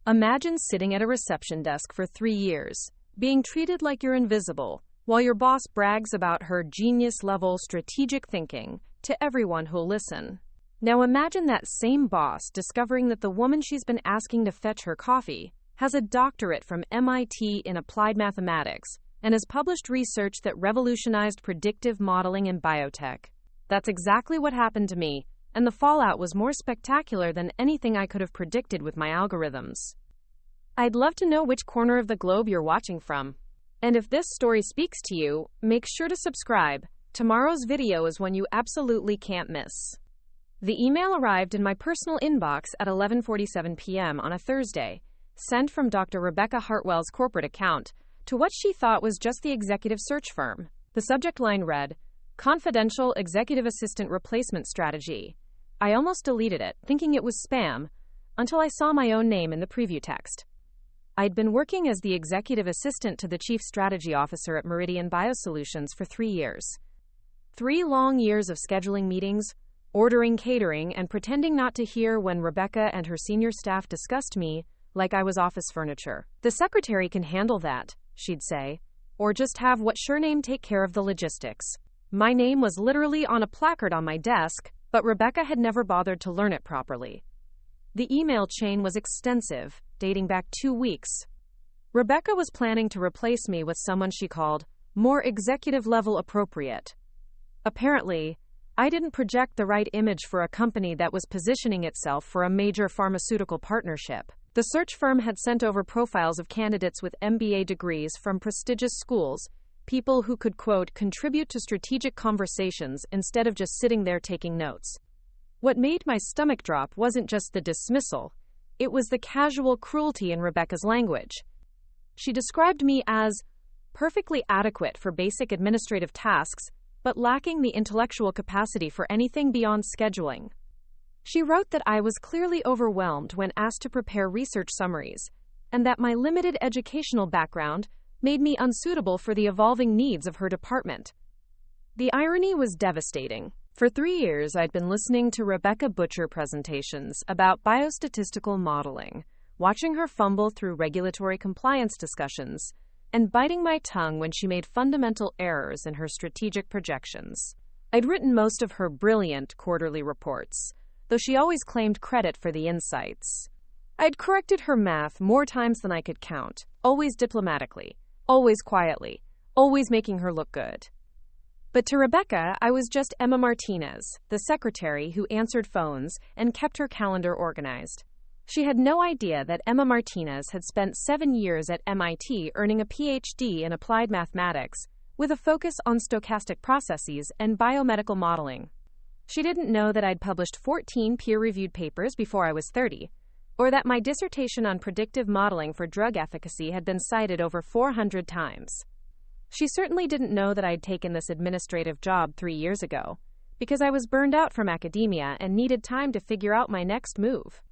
Imagine sitting at a reception desk for 3 years, being treated like you're invisible, while your boss brags about her genius-level strategic thinking to everyone who'll listen. Now imagine that same boss discovering that the woman she's been asking to fetch her coffee has a doctorate from MIT in applied mathematics and has published research that revolutionized predictive modeling in biotech. That's exactly what happened to me, and the fallout was more spectacular than anything I could have predicted with my algorithms. I'd love to know which corner of the globe you're watching from. And if this story speaks to you, make sure to subscribe. Tomorrow's video is one you absolutely can't miss. The email arrived in my personal inbox at 11:47 p.m. on a Thursday, sent from Dr. Rebecca Hartwell's corporate account to what she thought was just the executive search firm. The subject line read, "Confidential Executive Assistant Replacement Strategy." I almost deleted it, thinking it was spam, until I saw my own name in the preview text. I'd been working as the executive assistant to the chief strategy officer at Meridian Biosolutions for 3 years. 3 long years of scheduling meetings, ordering catering, and pretending not to hear when Rebecca and her senior staff discussed me like I was office furniture. "The secretary can handle that," she'd say, "or just have what surname take care of the logistics." My name was literally on a placard on my desk, but Rebecca had never bothered to learn it properly. The email chain was extensive, dating back 2 weeks. Rebecca was planning to replace me with someone she called more executive-level appropriate. Apparently, I didn't project the right image for a company that was positioning itself for a major pharmaceutical partnership. The search firm had sent over profiles of candidates with MBA degrees from prestigious schools, people who could, quote, contribute to strategic conversations instead of just sitting there taking notes. What made my stomach drop wasn't just the dismissal, it was the casual cruelty in Rebecca's language. She described me as perfectly adequate for basic administrative tasks, but lacking the intellectual capacity for anything beyond scheduling. She wrote that I was clearly overwhelmed when asked to prepare research summaries, and that my limited educational background made me unsuitable for the evolving needs of her department. The irony was devastating. For 3 years, I'd been listening to Rebecca butcher presentations about biostatistical modeling, watching her fumble through regulatory compliance discussions, and biting my tongue when she made fundamental errors in her strategic projections. I'd written most of her brilliant quarterly reports, though she always claimed credit for the insights. I'd corrected her math more times than I could count, always diplomatically, always quietly, always making her look good. But to Rebecca, I was just Emma Martinez, the secretary who answered phones and kept her calendar organized. She had no idea that Emma Martinez had spent 7 years at MIT earning a Ph.D. in applied mathematics, with a focus on stochastic processes and biomedical modeling. She didn't know that I'd published 14 peer-reviewed papers before I was 30, or that my dissertation on predictive modeling for drug efficacy had been cited over 400 times. She certainly didn't know that I'd taken this administrative job 3 years ago, because I was burned out from academia and needed time to figure out my next move.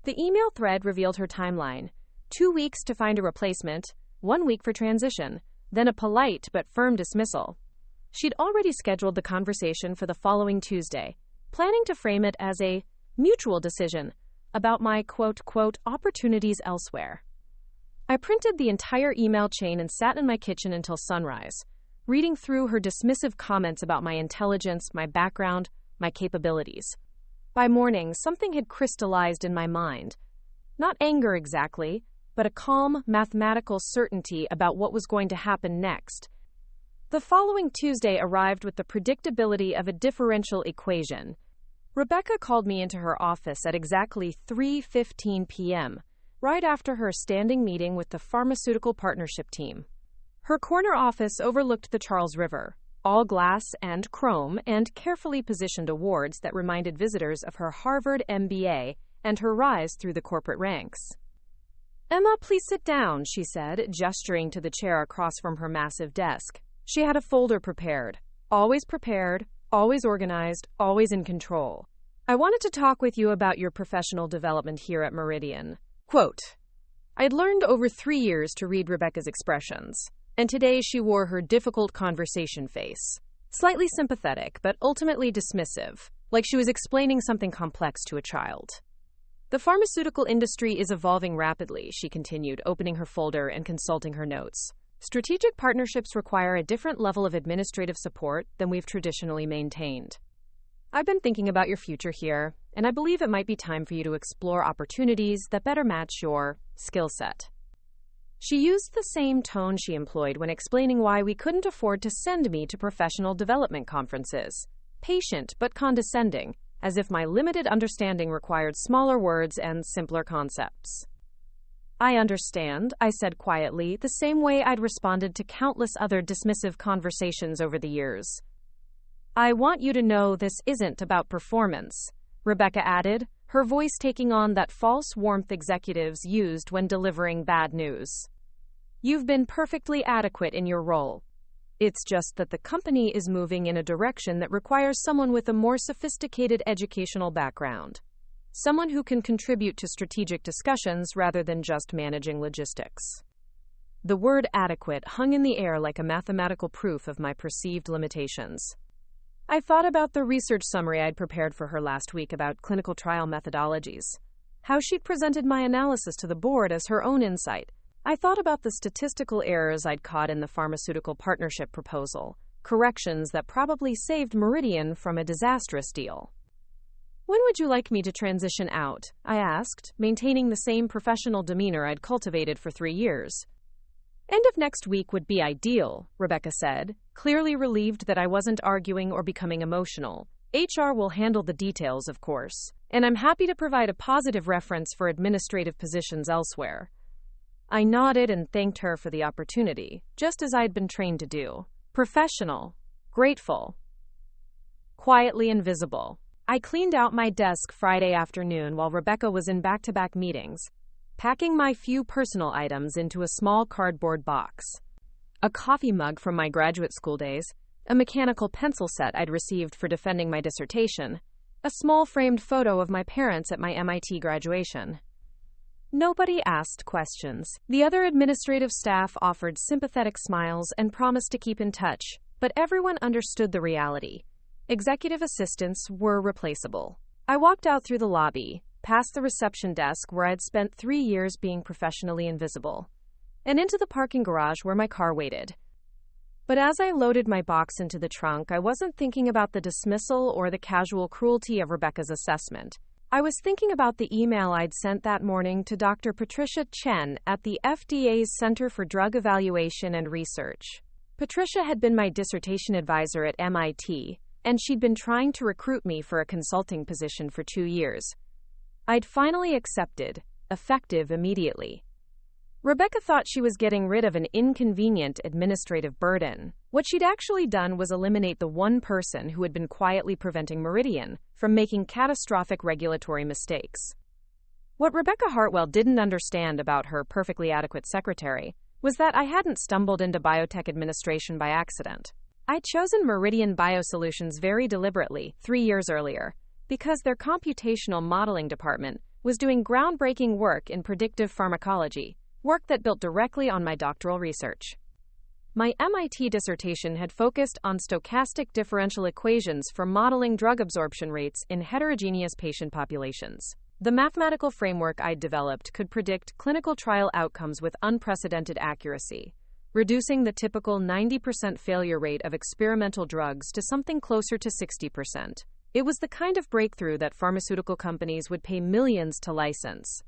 The email thread revealed her timeline: 2 weeks to find a replacement, 1 week for transition, then a polite but firm dismissal. She'd already scheduled the conversation for the following Tuesday, planning to frame it as a mutual decision about my, quote, opportunities elsewhere. I printed the entire email chain and sat in my kitchen until sunrise, reading through her dismissive comments about my intelligence, my background, my capabilities. By morning, something had crystallized in my mind. Not anger exactly, but a calm, mathematical certainty about what was going to happen next. The following Tuesday arrived with the predictability of a differential equation. Rebecca called me into her office at exactly 3:15 p.m., right after her standing meeting with the pharmaceutical partnership team. Her corner office overlooked the Charles River, all glass and chrome, and carefully positioned awards that reminded visitors of her Harvard MBA and her rise through the corporate ranks. "Emma, please sit down," she said, gesturing to the chair across from her massive desk. She had a folder prepared, always organized, always in control. "I wanted to talk with you about your professional development here at Meridian." Quote, I'd learned over 3 years to read Rebecca's expressions, and today she wore her difficult conversation face. Slightly sympathetic, but ultimately dismissive, like she was explaining something complex to a child. The pharmaceutical industry is evolving rapidly, she continued, opening her folder and consulting her notes. Strategic partnerships require a different level of administrative support than we've traditionally maintained. I've been thinking about your future here, and I believe it might be time for you to explore opportunities that better match your skill set. She used the same tone she employed when explaining why we couldn't afford to send me to professional development conferences. Patient but condescending, as if my limited understanding required smaller words and simpler concepts. I understand, I said quietly, the same way I'd responded to countless other dismissive conversations over the years. I want you to know this isn't about performance, Rebecca added, her voice taking on that false warmth executives used when delivering bad news. You've been perfectly adequate in your role. It's just that the company is moving in a direction that requires someone with a more sophisticated educational background. Someone who can contribute to strategic discussions rather than just managing logistics. The word adequate hung in the air like a mathematical proof of my perceived limitations. I thought about the research summary I'd prepared for her last week about clinical trial methodologies, how she'd presented my analysis to the board as her own insight. I thought about the statistical errors I'd caught in the pharmaceutical partnership proposal, corrections that probably saved Meridian from a disastrous deal. When would you like me to transition out? I asked, maintaining the same professional demeanor I'd cultivated for 3 years. End of next week would be ideal, Rebecca said, clearly relieved that I wasn't arguing or becoming emotional. HR will handle the details, of course, and I'm happy to provide a positive reference for administrative positions elsewhere. I nodded and thanked her for the opportunity, just as I'd been trained to do. Professional, grateful, quietly invisible. I cleaned out my desk Friday afternoon while Rebecca was in back-to-back meetings, packing my few personal items into a small cardboard box. A coffee mug from my graduate school days, a mechanical pencil set I'd received for defending my dissertation, a small framed photo of my parents at my MIT graduation. Nobody asked questions. The other administrative staff offered sympathetic smiles and promised to keep in touch, but everyone understood the reality. Executive assistants were replaceable. I walked out through the lobby, past the reception desk where I'd spent 3 years being professionally invisible, and into the parking garage where my car waited. But as I loaded my box into the trunk, I wasn't thinking about the dismissal or the casual cruelty of Rebecca's assessment. I was thinking about the email I'd sent that morning to Dr. Patricia Chen at the FDA's Center for Drug Evaluation and Research. Patricia had been my dissertation advisor at MIT, and she'd been trying to recruit me for a consulting position for 2 years. I'd finally accepted, effective immediately. Rebecca thought she was getting rid of an inconvenient administrative burden. What she'd actually done was eliminate the one person who had been quietly preventing Meridian from making catastrophic regulatory mistakes. What Rebecca Hartwell didn't understand about her perfectly adequate secretary was that I hadn't stumbled into biotech administration by accident. I'd chosen Meridian Biosolutions very deliberately 3 years earlier, because their computational modeling department was doing groundbreaking work in predictive pharmacology, work that built directly on my doctoral research. My MIT dissertation had focused on stochastic differential equations for modeling drug absorption rates in heterogeneous patient populations. The mathematical framework I'd developed could predict clinical trial outcomes with unprecedented accuracy, reducing the typical 90% failure rate of experimental drugs to something closer to 60%. It was the kind of breakthrough that pharmaceutical companies would pay millions to license.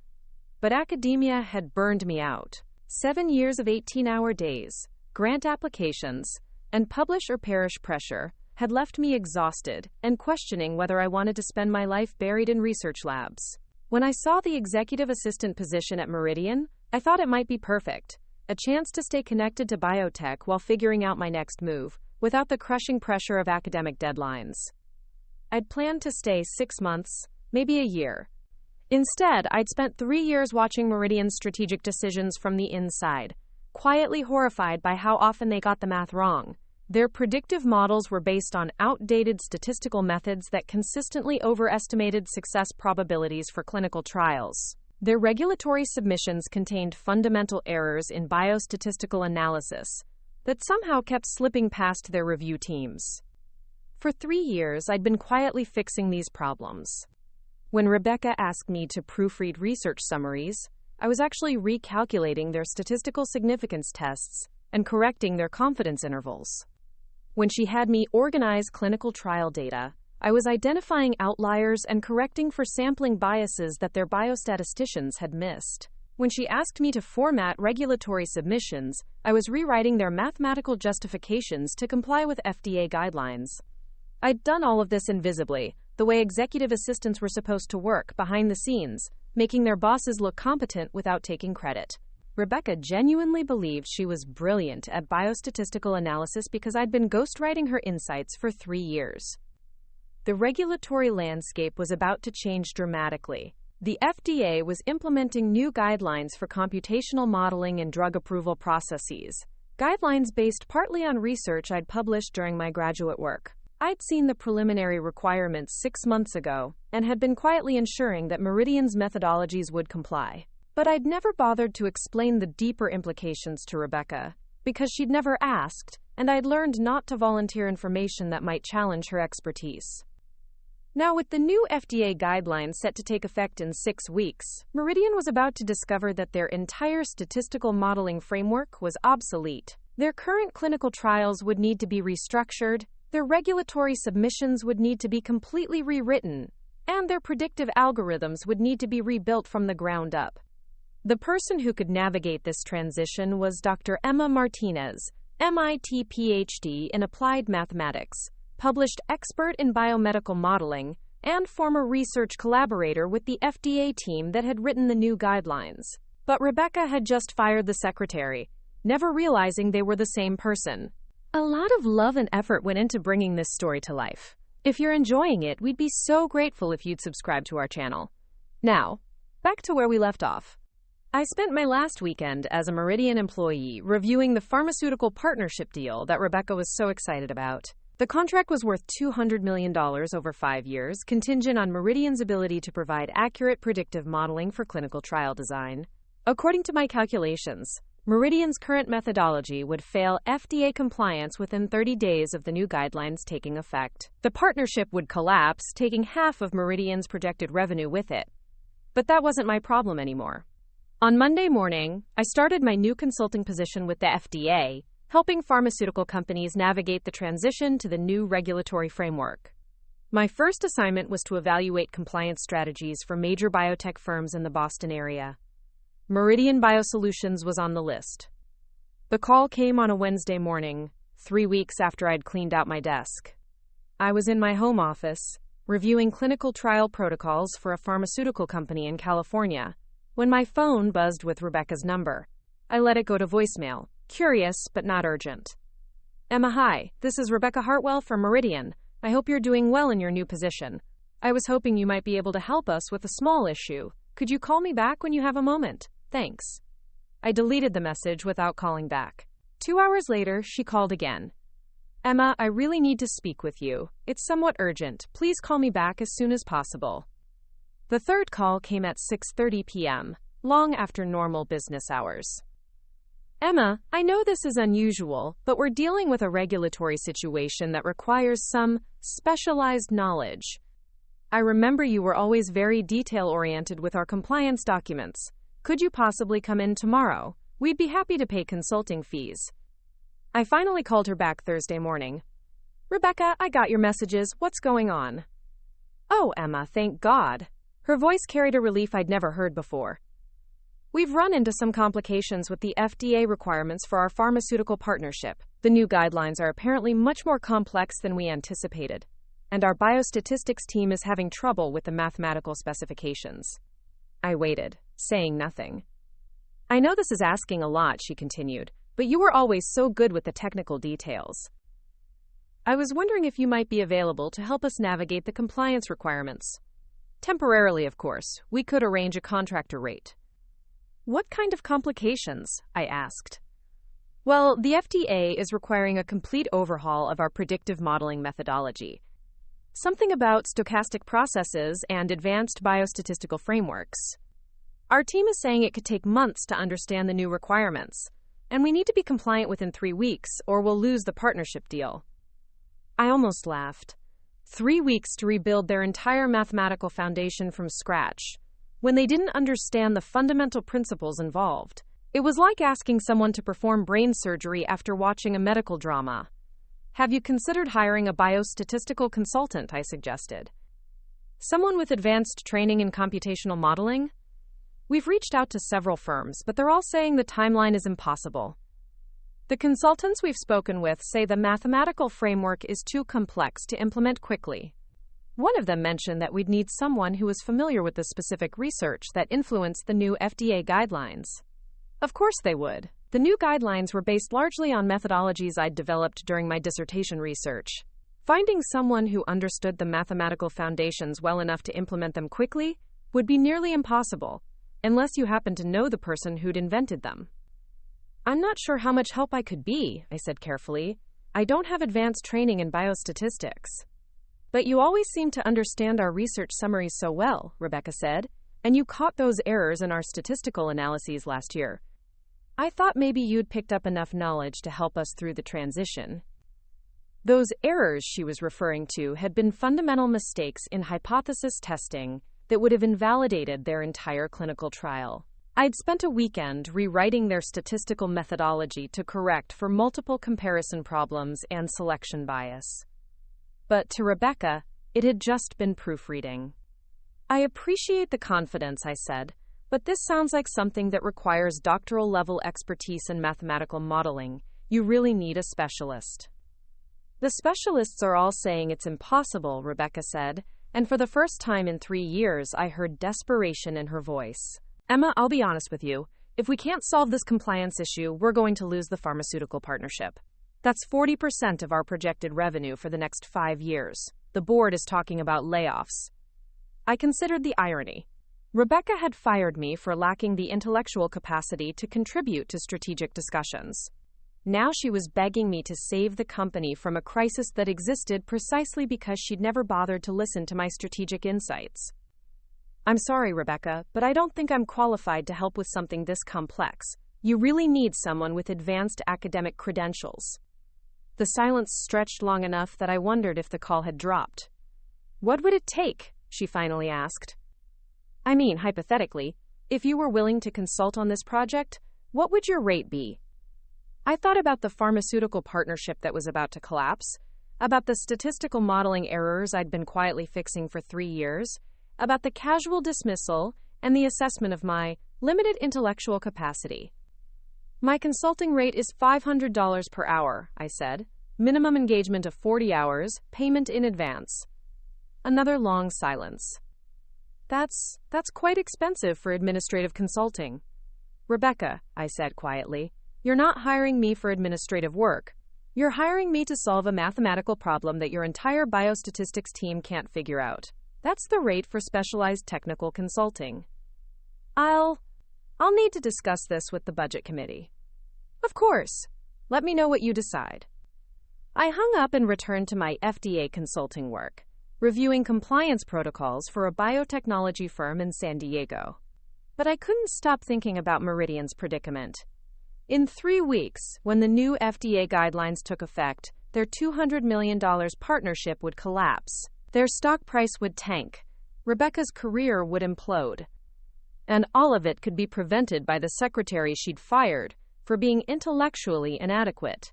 But academia had burned me out. 7 years of 18-hour days, grant applications, and publish or perish pressure had left me exhausted and questioning whether I wanted to spend my life buried in research labs. When I saw the executive assistant position at Meridian, I thought it might be perfect. A chance to stay connected to biotech while figuring out my next move, without the crushing pressure of academic deadlines. I'd planned to stay 6 months, maybe a year. Instead, I'd spent 3 years watching Meridian's strategic decisions from the inside, quietly horrified by how often they got the math wrong. Their predictive models were based on outdated statistical methods that consistently overestimated success probabilities for clinical trials. Their regulatory submissions contained fundamental errors in biostatistical analysis that somehow kept slipping past their review teams. For 3 years, I'd been quietly fixing these problems. When Rebecca asked me to proofread research summaries, I was actually recalculating their statistical significance tests and correcting their confidence intervals. When she had me organize clinical trial data, I was identifying outliers and correcting for sampling biases that their biostatisticians had missed. When she asked me to format regulatory submissions, I was rewriting their mathematical justifications to comply with FDA guidelines. I'd done all of this invisibly, the way executive assistants were supposed to work behind the scenes, making their bosses look competent without taking credit. Rebecca genuinely believed she was brilliant at biostatistical analysis because I'd been ghostwriting her insights for 3 years. The regulatory landscape was about to change dramatically. The FDA was implementing new guidelines for computational modeling and drug approval processes, guidelines based partly on research I'd published during my graduate work. I'd seen the preliminary requirements 6 months ago and had been quietly ensuring that Meridian's methodologies would comply. But I'd never bothered to explain the deeper implications to Rebecca because she'd never asked, and I'd learned not to volunteer information that might challenge her expertise. Now, with the new FDA guidelines set to take effect in 6 weeks, Meridian was about to discover that their entire statistical modeling framework was obsolete. Their current clinical trials would need to be restructured, their regulatory submissions would need to be completely rewritten, and their predictive algorithms would need to be rebuilt from the ground up. The person who could navigate this transition was Dr. Emma Martinez, MIT Ph.D. in applied mathematics, published expert in biomedical modeling, and former research collaborator with the FDA team that had written the new guidelines. But Rebecca had just fired the secretary, never realizing they were the same person. A lot of love and effort went into bringing this story to life. If you're enjoying it, we'd be so grateful if you'd subscribe to our channel. Now, back to where we left off. I spent my last weekend as a Meridian employee reviewing the pharmaceutical partnership deal that Rebecca was so excited about. The contract was worth $200 million over 5 years, contingent on Meridian's ability to provide accurate predictive modeling for clinical trial design. According to my calculations, Meridian's current methodology would fail FDA compliance within 30 days of the new guidelines taking effect. The partnership would collapse, taking half of Meridian's projected revenue with it. But that wasn't my problem anymore. On Monday morning, I started my new consulting position with the FDA, helping pharmaceutical companies navigate the transition to the new regulatory framework. My first assignment was to evaluate compliance strategies for major biotech firms in the Boston area. Meridian Biosolutions was on the list. The call came on a Wednesday morning, 3 weeks after I'd cleaned out my desk. I was in my home office, reviewing clinical trial protocols for a pharmaceutical company in California, when my phone buzzed with Rebecca's number. I let it go to voicemail. Curious, but not urgent. Emma, hi. This is Rebecca Hartwell from Meridian. I hope you're doing well in your new position. I was hoping you might be able to help us with a small issue. Could you call me back when you have a moment? Thanks. I deleted the message without calling back. 2 hours later, she called again. Emma, I really need to speak with you. It's somewhat urgent. Please call me back as soon as possible. The third call came at 6:30 p.m., long after normal business hours. Emma, I know this is unusual, but we're dealing with a regulatory situation that requires some specialized knowledge. I remember you were always very detail-oriented with our compliance documents. Could you possibly come in tomorrow? We'd be happy to pay consulting fees. I finally called her back Thursday morning. Rebecca, I got your messages. What's going on? Oh, Emma, thank God. Her voice carried a relief I'd never heard before. We've run into some complications with the FDA requirements for our pharmaceutical partnership. The new guidelines are apparently much more complex than we anticipated, and our biostatistics team is having trouble with the mathematical specifications. I waited, saying nothing. I know this is asking a lot, she continued, but you were always so good with the technical details. I was wondering if you might be available to help us navigate the compliance requirements. Temporarily, of course. We could arrange a contractor rate. What kind of complications? I asked. Well, the FDA is requiring a complete overhaul of our predictive modeling methodology. Something about stochastic processes and advanced biostatistical frameworks. Our team is saying it could take months to understand the new requirements, and we need to be compliant within 3 weeks or we'll lose the partnership deal. I almost laughed. 3 weeks to rebuild their entire mathematical foundation from scratch, when they didn't understand the fundamental principles involved. It was like asking someone to perform brain surgery after watching a medical drama. Have you considered hiring a biostatistical consultant? I suggested. Someone with advanced training in computational modeling? We've reached out to several firms, but they're all saying the timeline is impossible. The consultants we've spoken with say the mathematical framework is too complex to implement quickly. One of them mentioned that we'd need someone who was familiar with the specific research that influenced the new FDA guidelines. Of course they would. The new guidelines were based largely on methodologies I'd developed during my dissertation research. Finding someone who understood the mathematical foundations well enough to implement them quickly would be nearly impossible, unless you happen to know the person who'd invented them. I'm not sure how much help I could be, I said carefully. I don't have advanced training in biostatistics. But you always seem to understand our research summaries so well, Rebecca said, and you caught those errors in our statistical analyses last year. I thought maybe you'd picked up enough knowledge to help us through the transition. Those errors she was referring to had been fundamental mistakes in hypothesis testing that would have invalidated their entire clinical trial. I'd spent a weekend rewriting their statistical methodology to correct for multiple comparison problems and selection bias. But to Rebecca, it had just been proofreading. I appreciate the confidence, I said, but this sounds like something that requires doctoral-level expertise in mathematical modeling. You really need a specialist. The specialists are all saying it's impossible, Rebecca said, and for the first time in 3 years I heard desperation in her voice. Emma, I'll be honest with you. If we can't solve this compliance issue, we're going to lose the pharmaceutical partnership. That's 40% of our projected revenue for the next 5 years. The board is talking about layoffs. I considered the irony. Rebecca had fired me for lacking the intellectual capacity to contribute to strategic discussions. Now she was begging me to save the company from a crisis that existed precisely because she'd never bothered to listen to my strategic insights. I'm sorry, Rebecca, but I don't think I'm qualified to help with something this complex. You really need someone with advanced academic credentials. The silence stretched long enough that I wondered if the call had dropped. What would it take? She finally asked. I mean, hypothetically, if you were willing to consult on this project, what would your rate be? I thought about the pharmaceutical partnership that was about to collapse, about the statistical modeling errors I'd been quietly fixing for 3 years, about the casual dismissal and the assessment of my limited intellectual capacity. My consulting rate is $500 per hour, I said. Minimum engagement of 40 hours, payment in advance. Another long silence. That's quite expensive for administrative consulting. Rebecca, I said quietly, you're not hiring me for administrative work. You're hiring me to solve a mathematical problem that your entire biostatistics team can't figure out. That's the rate for specialized technical consulting. I'll need to discuss this with the budget committee. Of course. Let me know what you decide. I hung up and returned to my FDA consulting work, reviewing compliance protocols for a biotechnology firm in San Diego. But I couldn't stop thinking about Meridian's predicament. In 3 weeks, when the new FDA guidelines took effect, their $200 million partnership would collapse. Their stock price would tank. Rebecca's career would implode. And all of it could be prevented by the secretary she'd fired for being intellectually inadequate.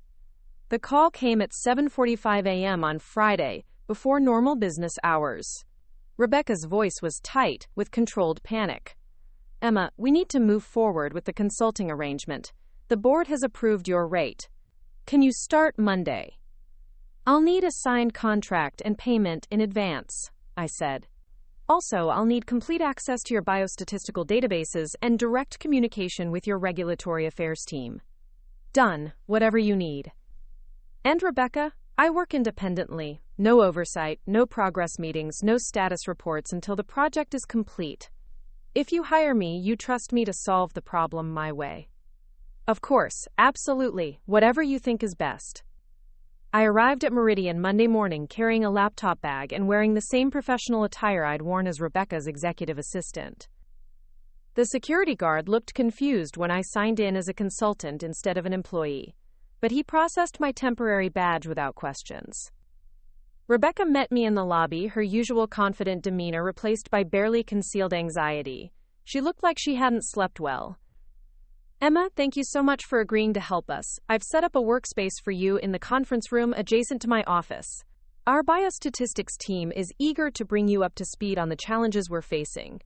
The call came at 7:45 a.m. on Friday, before normal business hours. Rebecca's voice was tight, with controlled panic. Emma, we need to move forward with the consulting arrangement. The board has approved your rate. Can you start Monday? I'll need a signed contract and payment in advance, I said. Also, I'll need complete access to your biostatistical databases and direct communication with your regulatory affairs team. Done, whatever you need. And Rebecca, I work independently. No oversight, no progress meetings, no status reports until the project is complete. If you hire me, you trust me to solve the problem my way. Of course, absolutely, whatever you think is best. I arrived at Meridian Monday morning carrying a laptop bag and wearing the same professional attire I'd worn as Rebecca's executive assistant. The security guard looked confused when I signed in as a consultant instead of an employee, but he processed my temporary badge without questions. Rebecca met me in the lobby, her usual confident demeanor replaced by barely concealed anxiety. She looked like she hadn't slept well. "Emma, thank you so much for agreeing to help us. I've set up a workspace for you in the conference room adjacent to my office. Our biostatistics team is eager to bring you up to speed on the challenges we're facing."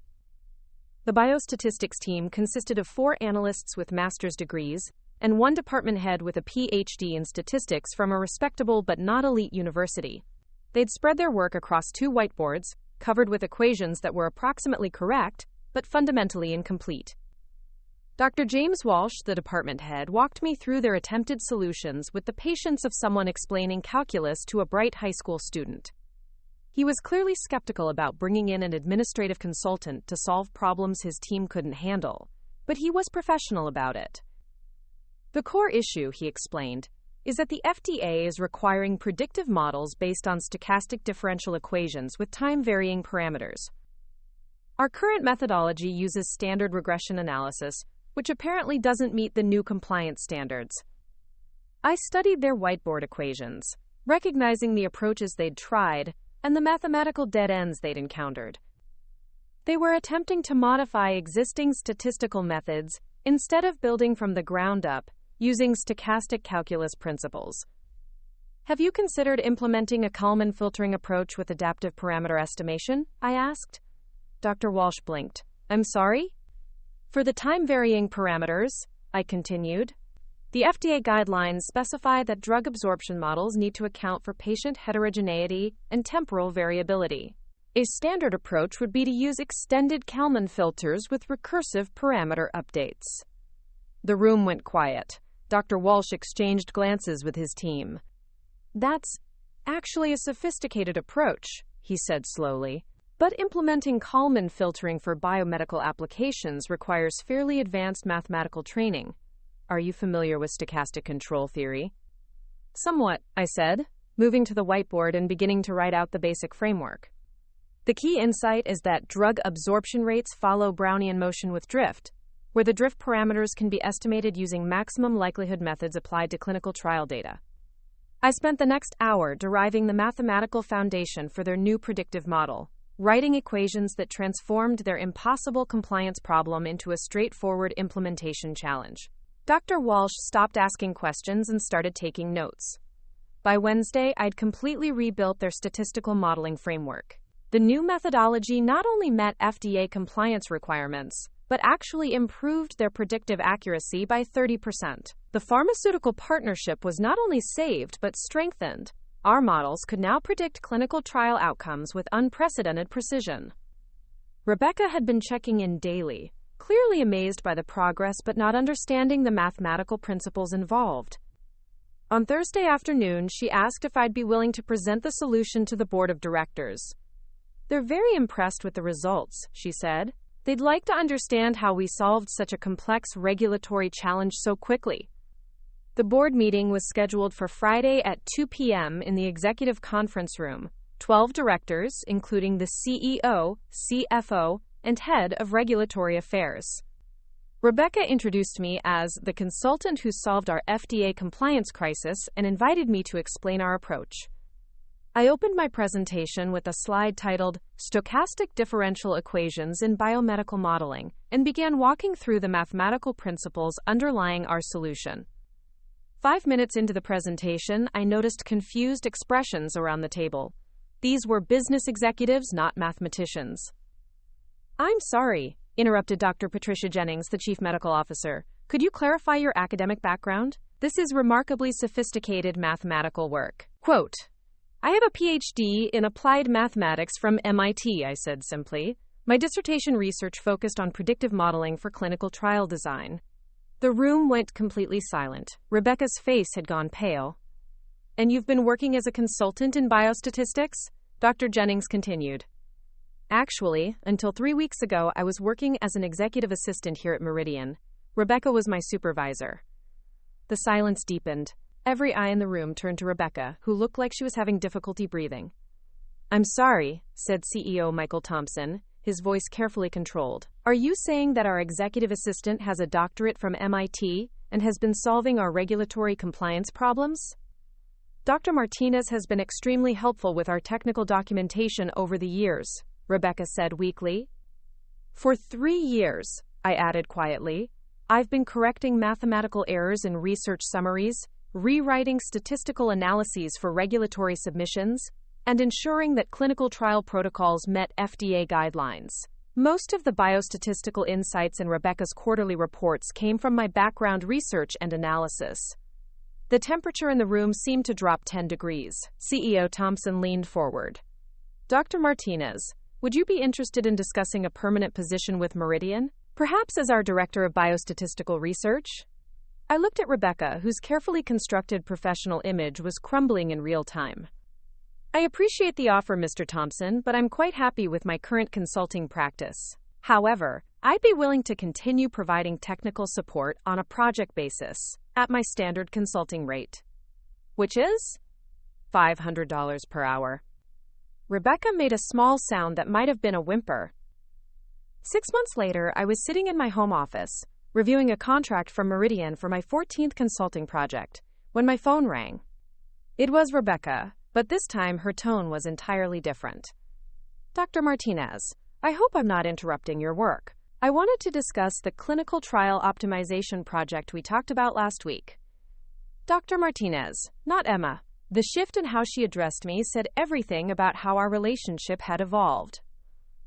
The biostatistics team consisted of 4 analysts with master's degrees and 1 department head with a Ph.D. in statistics from a respectable but not elite university. They'd spread their work across 2 whiteboards, covered with equations that were approximately correct, but fundamentally incomplete. Dr. James Walsh, the department head, walked me through their attempted solutions with the patience of someone explaining calculus to a bright high school student. He was clearly skeptical about bringing in an administrative consultant to solve problems his team couldn't handle, but he was professional about it. "The core issue," he explained, "is that the FDA is requiring predictive models based on stochastic differential equations with time-varying parameters. Our current methodology uses standard regression analysis, which apparently doesn't meet the new compliance standards." I studied their whiteboard equations, recognizing the approaches they'd tried and the mathematical dead ends they'd encountered. They were attempting to modify existing statistical methods instead of building from the ground up using stochastic calculus principles. "Have you considered implementing a Kalman filtering approach with adaptive parameter estimation?" I asked. Dr. Walsh blinked. "I'm sorry?" "For the time-varying parameters," I continued, "the FDA guidelines specify that drug absorption models need to account for patient heterogeneity and temporal variability. A standard approach would be to use extended Kalman filters with recursive parameter updates." The room went quiet. Dr. Walsh exchanged glances with his team. "That's actually a sophisticated approach," he said slowly. "But implementing Kalman filtering for biomedical applications requires fairly advanced mathematical training. Are you familiar with stochastic control theory?" "Somewhat," I said, moving to the whiteboard and beginning to write out the basic framework. "The key insight is that drug absorption rates follow Brownian motion with drift, where the drift parameters can be estimated using maximum likelihood methods applied to clinical trial data." I spent the next hour deriving the mathematical foundation for their new predictive model, writing equations that transformed their impossible compliance problem into a straightforward implementation challenge. Dr. Walsh stopped asking questions and started taking notes. By Wednesday, I'd completely rebuilt their statistical modeling framework. The new methodology not only met FDA compliance requirements, but actually improved their predictive accuracy by 30%. The pharmaceutical partnership was not only saved but strengthened. Our models could now predict clinical trial outcomes with unprecedented precision. Rebecca had been checking in daily, clearly amazed by the progress but not understanding the mathematical principles involved. On Thursday afternoon, she asked if I'd be willing to present the solution to the board of directors. "They're very impressed with the results," she said. "They'd like to understand how we solved such a complex regulatory challenge so quickly." The board meeting was scheduled for Friday at 2 p.m. in the executive conference room. 12 directors, including the CEO, CFO, and head of regulatory affairs. Rebecca introduced me as the consultant who solved our FDA compliance crisis and invited me to explain our approach. I opened my presentation with a slide titled Stochastic Differential Equations in Biomedical Modeling and began walking through the mathematical principles underlying our solution. 5 minutes into the presentation, I noticed confused expressions around the table. These were business executives, not mathematicians. "I'm sorry," interrupted Dr. Patricia Jennings, the chief medical officer. "Could you clarify your academic background? This is remarkably sophisticated mathematical work." Quote, "I have a Ph.D. in applied mathematics from MIT," I said simply. "My dissertation research focused on predictive modeling for clinical trial design." The room went completely silent. Rebecca's face had gone pale. "And you've been working as a consultant in biostatistics?" Dr. Jennings continued. "Actually, until 3 weeks ago, I was working as an executive assistant here at Meridian. Rebecca was my supervisor." The silence deepened. Every eye in the room turned to Rebecca, who looked like she was having difficulty breathing. "I'm sorry," said CEO Michael Thompson, his voice carefully controlled. "Are you saying that our executive assistant has a doctorate from MIT and has been solving our regulatory compliance problems?" Dr. Martinez has been extremely helpful with our technical documentation over the years, Rebecca said weakly. For 3 years, I added quietly, I've been correcting mathematical errors in research summaries, rewriting statistical analyses for regulatory submissions, and ensuring that clinical trial protocols met FDA guidelines. Most of the biostatistical insights in Rebecca's quarterly reports came from my background research and analysis. The temperature in the room seemed to drop 10 degrees. CEO Thompson leaned forward. Dr. Martinez, would you be interested in discussing a permanent position with Meridian? Perhaps as our Director of Biostatistical Research? I looked at Rebecca, whose carefully constructed professional image was crumbling in real time. I appreciate the offer, Mr. Thompson, but I'm quite happy with my current consulting practice. However, I'd be willing to continue providing technical support on a project basis at my standard consulting rate, which is $500 per hour. Rebecca made a small sound that might have been a whimper. 6 months later, I was sitting in my home office, reviewing a contract from Meridian for my 14th consulting project, when my phone rang. It was Rebecca, but this time her tone was entirely different. Dr. Martinez, I hope I'm not interrupting your work. I wanted to discuss the clinical trial optimization project we talked about last week. Dr. Martinez, not Emma. The shift in how she addressed me said everything about how our relationship had evolved.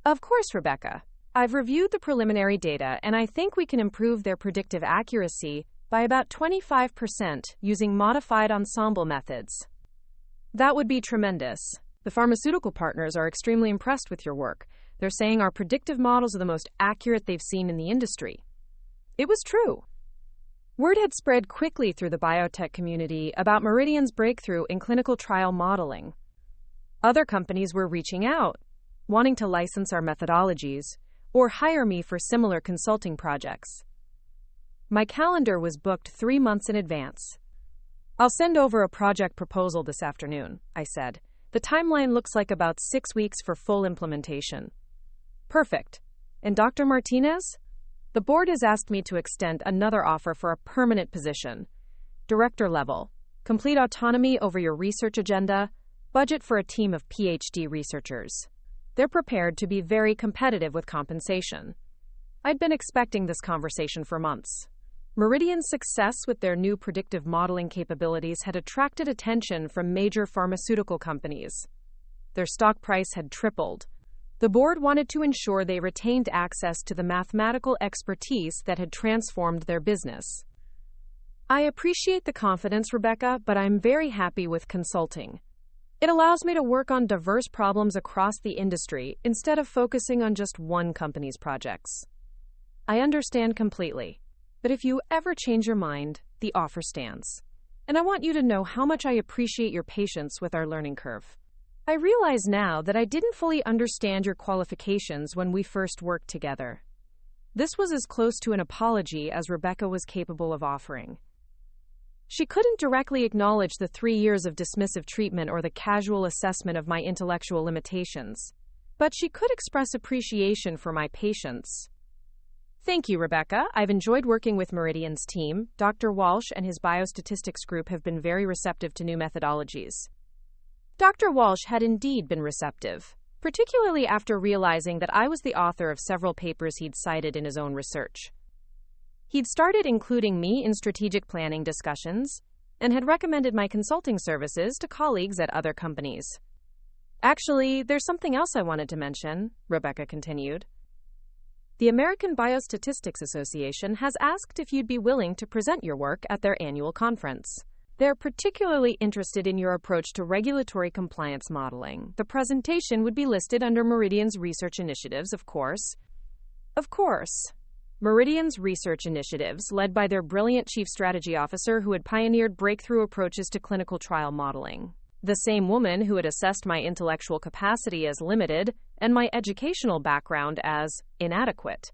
Of course, Rebecca. I've reviewed the preliminary data, and I think we can improve their predictive accuracy by about 25% using modified ensemble methods. That would be tremendous. The pharmaceutical partners are extremely impressed with your work. They're saying our predictive models are the most accurate they've seen in the industry. It was true. Word had spread quickly through the biotech community about Meridian's breakthrough in clinical trial modeling. Other companies were reaching out, wanting to license our methodologies or hire me for similar consulting projects. My calendar was booked 3 months in advance. I'll send over a project proposal this afternoon, I said. The timeline looks like about 6 weeks for full implementation. Perfect. And Dr. Martinez? The board has asked me to extend another offer for a permanent position. Director level. Complete autonomy over your research agenda. Budget for a team of Ph.D. researchers. They're prepared to be very competitive with compensation. I'd been expecting this conversation for months. Meridian's success with their new predictive modeling capabilities had attracted attention from major pharmaceutical companies. Their stock price had tripled. The board wanted to ensure they retained access to the mathematical expertise that had transformed their business. I appreciate the confidence, Rebecca, but I'm very happy with consulting. It allows me to work on diverse problems across the industry instead of focusing on just one company's projects. I understand completely. But if you ever change your mind, the offer stands. And I want you to know how much I appreciate your patience with our learning curve. I realize now that I didn't fully understand your qualifications when we first worked together. This was as close to an apology as Rebecca was capable of offering. She couldn't directly acknowledge the 3 years of dismissive treatment or the casual assessment of my intellectual limitations, but she could express appreciation for my patience. Thank you, Rebecca. I've enjoyed working with Meridian's team. Dr. Walsh and his biostatistics group have been very receptive to new methodologies. Dr. Walsh had indeed been receptive, particularly after realizing that I was the author of several papers he'd cited in his own research. He'd started including me in strategic planning discussions and had recommended my consulting services to colleagues at other companies. Actually, there's something else I wanted to mention, Rebecca continued. The American Biostatistics Association has asked if you'd be willing to present your work at their annual conference. They're particularly interested in your approach to regulatory compliance modeling. The presentation would be listed under Meridian's research initiatives, of course. Of course. Meridian's research initiatives, led by their brilliant chief strategy officer who had pioneered breakthrough approaches to clinical trial modeling. The same woman who had assessed my intellectual capacity as limited and my educational background as inadequate.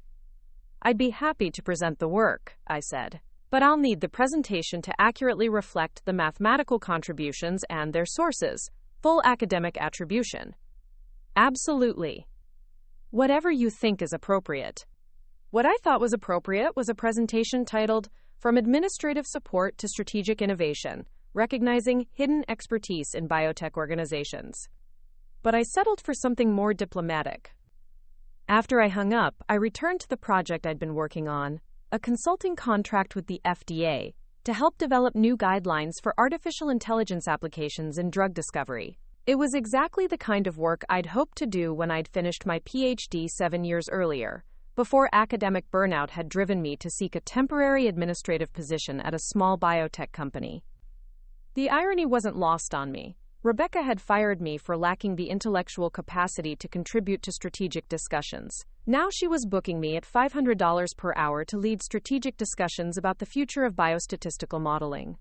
I'd be happy to present the work, I said, but I'll need the presentation to accurately reflect the mathematical contributions and their sources, full academic attribution. Absolutely. Whatever you think is appropriate. What I thought was appropriate was a presentation titled From Administrative Support to Strategic Innovation, recognizing hidden expertise in biotech organizations. But I settled for something more diplomatic. After I hung up, I returned to the project I'd been working on, a consulting contract with the FDA, to help develop new guidelines for artificial intelligence applications in drug discovery. It was exactly the kind of work I'd hoped to do when I'd finished my Ph.D. 7 years earlier, before academic burnout had driven me to seek a temporary administrative position at a small biotech company. The irony wasn't lost on me. Rebecca had fired me for lacking the intellectual capacity to contribute to strategic discussions. Now she was booking me at $500 per hour to lead strategic discussions about the future of biostatistical modeling.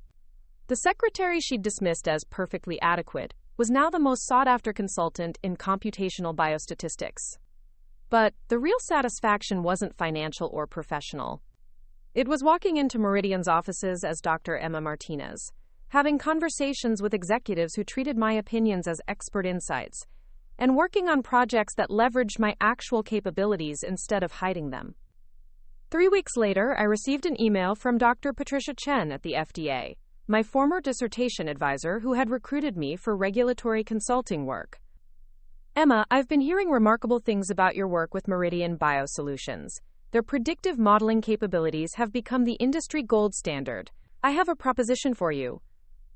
The secretary she'd dismissed as perfectly adequate was now the most sought-after consultant in computational biostatistics. But the real satisfaction wasn't financial or professional. It was walking into Meridian's offices as Dr. Emma Martinez, having conversations with executives who treated my opinions as expert insights, and working on projects that leveraged my actual capabilities instead of hiding them. 3 weeks later, I received an email from Dr. Patricia Chen at the FDA, my former dissertation advisor who had recruited me for regulatory consulting work. Emma, I've been hearing remarkable things about your work with Meridian Biosolutions. Their predictive modeling capabilities have become the industry gold standard. I have a proposition for you.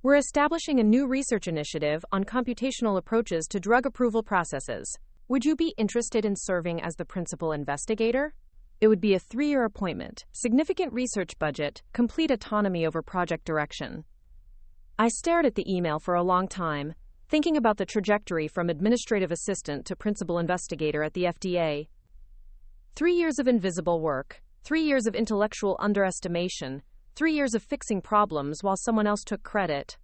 We're establishing a new research initiative on computational approaches to drug approval processes. Would you be interested in serving as the principal investigator? It would be a 3-year appointment, significant research budget, complete autonomy over project direction. I stared at the email for a long time, thinking about the trajectory from administrative assistant to principal investigator at the FDA. 3 years of invisible work, 3 years of intellectual underestimation, 3 years of fixing problems while someone else took credit.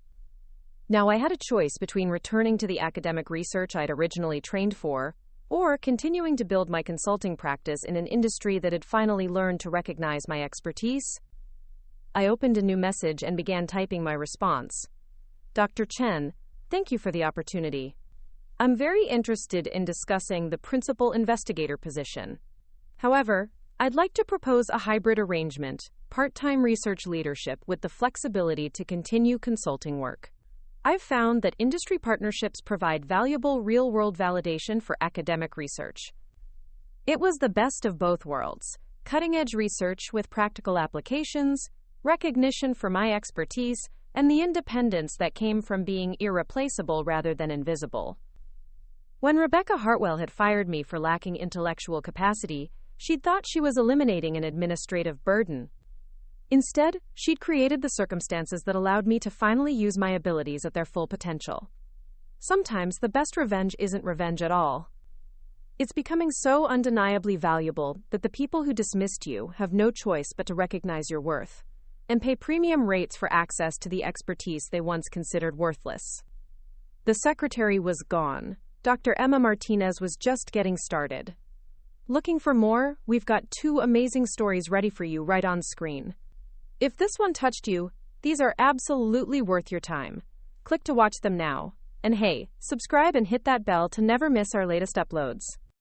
Now I had a choice between returning to the academic research I'd originally trained for, or continuing to build my consulting practice in an industry that had finally learned to recognize my expertise. I opened a new message and began typing my response. Dr. Chen, thank you for the opportunity. I'm very interested in discussing the principal investigator position. However, I'd like to propose a hybrid arrangement, part-time research leadership with the flexibility to continue consulting work. I've found that industry partnerships provide valuable real-world validation for academic research. It was the best of both worlds, cutting-edge research with practical applications, recognition for my expertise, and the independence that came from being irreplaceable rather than invisible. When Rebecca Hartwell had fired me for lacking intellectual capacity, she'd thought she was eliminating an administrative burden. Instead, she'd created the circumstances that allowed me to finally use my abilities at their full potential. Sometimes the best revenge isn't revenge at all. It's becoming so undeniably valuable that the people who dismissed you have no choice but to recognize your worth and pay premium rates for access to the expertise they once considered worthless. The secretary was gone. Dr. Emma Martinez was just getting started. Looking for more? We've got 2 amazing stories ready for you right on screen. If this one touched you, these are absolutely worth your time. Click to watch them now. And hey, subscribe and hit that bell to never miss our latest uploads.